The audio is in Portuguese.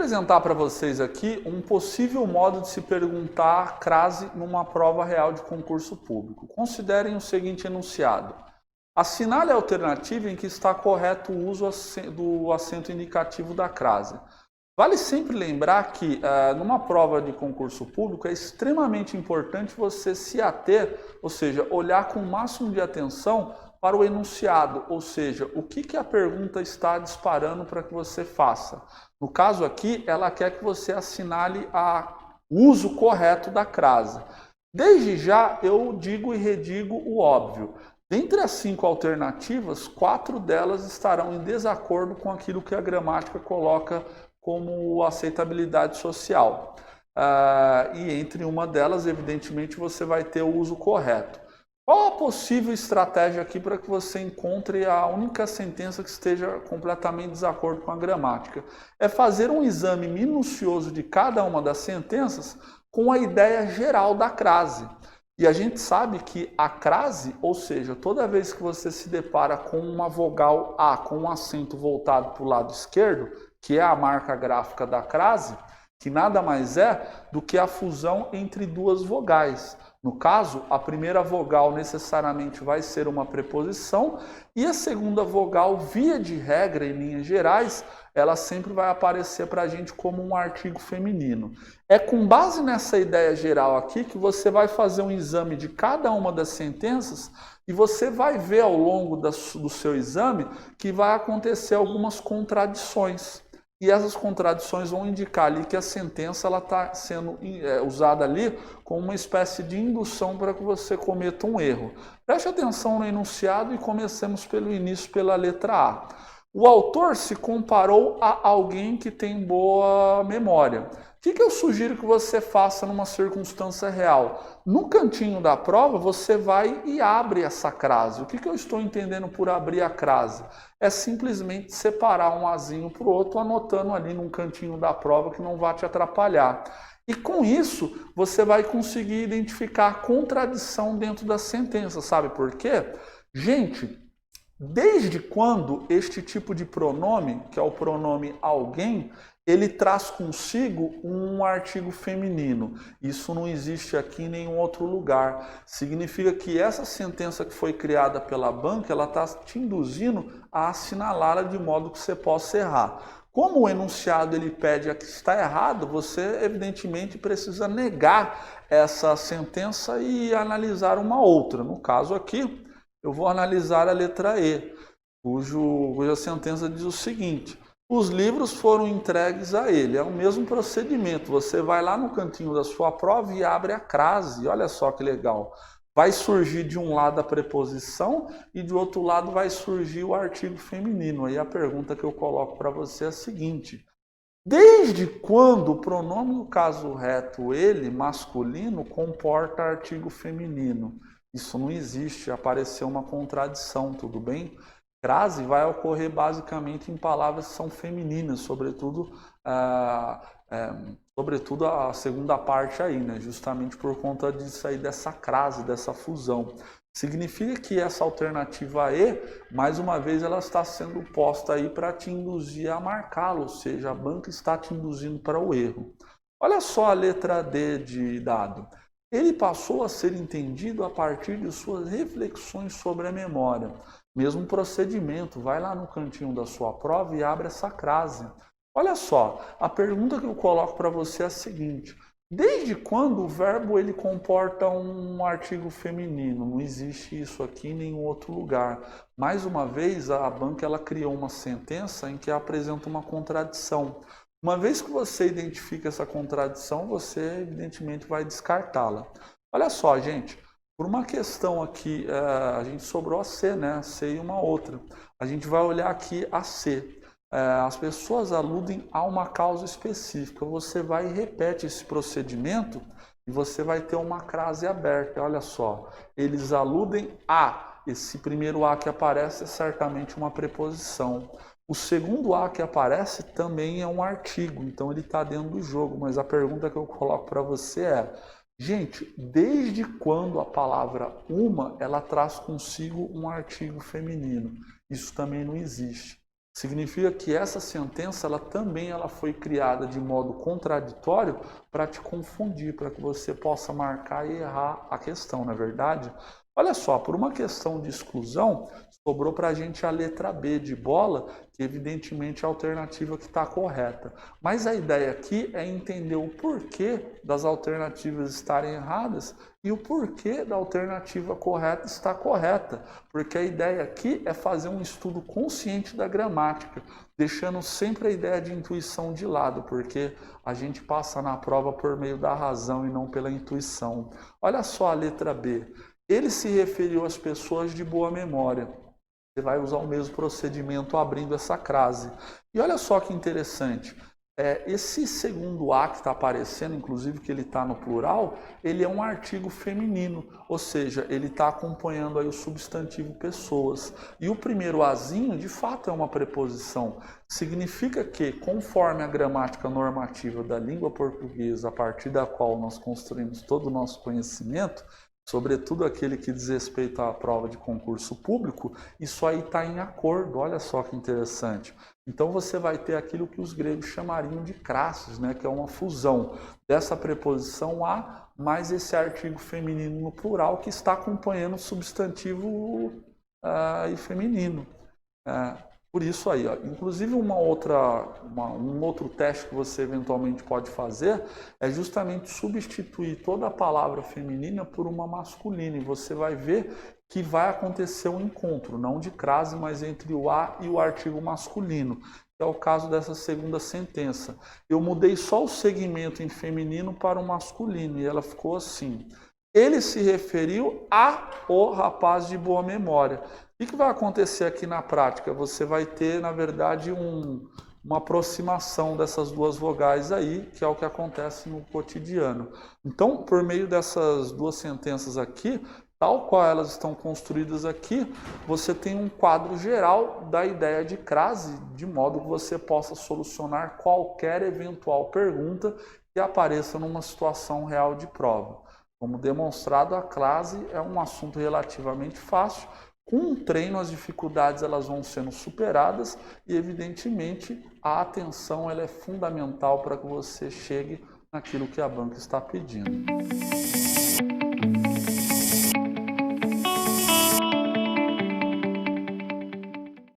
apresentar para vocês aqui um possível modo de se perguntar crase numa prova real de concurso público. Considerem o seguinte enunciado. Assinale a alternativa em que está correto o uso do acento indicativo da crase. Vale sempre lembrar que numa prova de concurso público é extremamente importante você se ater, ou seja, olhar com o máximo de atenção para o enunciado, ou seja, o que a pergunta está disparando para que você faça. No caso aqui, ela quer que você assinale o uso correto da crase. Desde já, eu digo e redigo o óbvio. Dentre as 5 alternativas, 4 delas estarão em desacordo com aquilo que a gramática coloca como aceitabilidade social. E entre uma delas, evidentemente, você vai ter o uso correto. Qual a possível estratégia aqui para que você encontre a única sentença que esteja completamente em desacordo com a gramática? É fazer um exame minucioso de cada uma das sentenças com a ideia geral da crase. E a gente sabe que a crase, ou seja, toda vez que você se depara com uma vogal A com um acento voltado para o lado esquerdo, que é a marca gráfica da crase, que nada mais é do que a fusão entre duas vogais. No caso, a primeira vogal necessariamente vai ser uma preposição e a segunda vogal, via de regra, em linhas gerais, ela sempre vai aparecer para a gente como um artigo feminino. É com base nessa ideia geral aqui que você vai fazer um exame de cada uma das sentenças e você vai ver ao longo do seu exame que vai acontecer algumas contradições. E essas contradições vão indicar ali que a sentença está sendo usada ali como uma espécie de indução para que você cometa um erro. Preste atenção no enunciado e comecemos pelo início, pela letra A. O autor se comparou a alguém que tem boa memória. O que eu sugiro que você faça numa circunstância real? No cantinho da prova, você vai e abre essa crase. O que eu estou entendendo por abrir a crase? É simplesmente separar um azinho para o outro, anotando ali num cantinho da prova que não vai te atrapalhar. E com isso, você vai conseguir identificar a contradição dentro da sentença. Sabe por quê? Gente, desde quando este tipo de pronome, que é o pronome alguém, ele traz consigo um artigo feminino. Isso não existe aqui em nenhum outro lugar. Significa que essa sentença que foi criada pela banca, ela está te induzindo a assinalá-la de modo que você possa errar. Como o enunciado ele pede que está errado, você evidentemente precisa negar essa sentença e analisar uma outra. No caso aqui, eu vou analisar a letra E, cuja sentença diz o seguinte: os livros foram entregues a ele. É o mesmo procedimento. Você vai lá no cantinho da sua prova e abre a crase. Olha só que legal. Vai surgir de um lado a preposição e de outro lado vai surgir o artigo feminino. Aí a pergunta que eu coloco para você é a seguinte: desde quando o pronome no caso reto, ele, masculino, comporta artigo feminino? Isso não existe, apareceu uma contradição, tudo bem? Crase vai ocorrer basicamente em palavras que são femininas, sobretudo a segunda parte aí, né? Justamente por conta disso aí, dessa crase, dessa fusão. Significa que essa alternativa E, mais uma vez, ela está sendo posta aí para te induzir a marcá-lo, ou seja, a banca está te induzindo para o erro. Olha só a letra D de dado. Ele passou a ser entendido a partir de suas reflexões sobre a memória. Mesmo procedimento, vai lá no cantinho da sua prova e abre essa crase. Olha só, a pergunta que eu coloco para você é a seguinte: desde quando o verbo ele comporta um artigo feminino? Não existe isso aqui em nenhum outro lugar. Mais uma vez, a banca ela criou uma sentença em que apresenta uma contradição. Uma vez que você identifica essa contradição, você evidentemente vai descartá-la. Olha só, gente. Por uma questão aqui, a gente sobrou a C, né? A C e uma outra. A gente vai olhar aqui a C. As pessoas aludem a uma causa específica. Você vai e repete esse procedimento e você vai ter uma crase aberta. Olha só, eles aludem a. Esse primeiro a que aparece é certamente uma preposição. O segundo a que aparece também é um artigo, então ele está dentro do jogo. Mas a pergunta que eu coloco para você é: gente, desde quando a palavra uma, ela traz consigo um artigo feminino? Isso também não existe. Significa que essa sentença ela foi criada de modo contraditório para te confundir, para que você possa marcar e errar a questão, não é verdade? Olha só, por uma questão de exclusão, sobrou para a gente a letra B de bola, que evidentemente é a alternativa que está correta. Mas a ideia aqui é entender o porquê das alternativas estarem erradas e o porquê da alternativa correta está correta. Porque a ideia aqui é fazer um estudo consciente da gramática, deixando sempre a ideia de intuição de lado, porque a gente passa na prova por meio da razão e não pela intuição. Olha só a letra B. Ele se referiu às pessoas de boa memória. Você vai usar o mesmo procedimento abrindo essa crase. E olha só que interessante. Esse segundo A que está aparecendo, inclusive que ele está no plural, ele é um artigo feminino, ou seja, ele está acompanhando aí o substantivo pessoas. E o primeiro Azinho, de fato, é uma preposição. Significa que, conforme a gramática normativa da língua portuguesa, a partir da qual nós construímos todo o nosso conhecimento, sobretudo aquele que diz respeito à prova de concurso público, isso aí está em acordo, olha só que interessante. Então você vai ter aquilo que os gregos chamariam de crassus, né, que é uma fusão dessa preposição a mais esse artigo feminino no plural que está acompanhando o substantivo e feminino. Por isso aí, ó. Inclusive um outro teste que você eventualmente pode fazer é justamente substituir toda a palavra feminina por uma masculina e você vai ver que vai acontecer um encontro, não de crase, mas entre o A e o artigo masculino, que é o caso dessa segunda sentença. Eu mudei só o segmento em feminino para o masculino e ela ficou assim. Ele se referiu a o rapaz de boa memória. O que vai acontecer aqui na prática? Você vai ter, na verdade, uma aproximação dessas duas vogais aí, que é o que acontece no cotidiano. Então, por meio dessas duas sentenças aqui, tal qual elas estão construídas aqui, você tem um quadro geral da ideia de crase, de modo que você possa solucionar qualquer eventual pergunta que apareça numa situação real de prova. Como demonstrado, a crase é um assunto relativamente fácil. Com um treino, as dificuldades elas vão sendo superadas e, evidentemente, a atenção ela é fundamental para que você chegue naquilo que a banca está pedindo.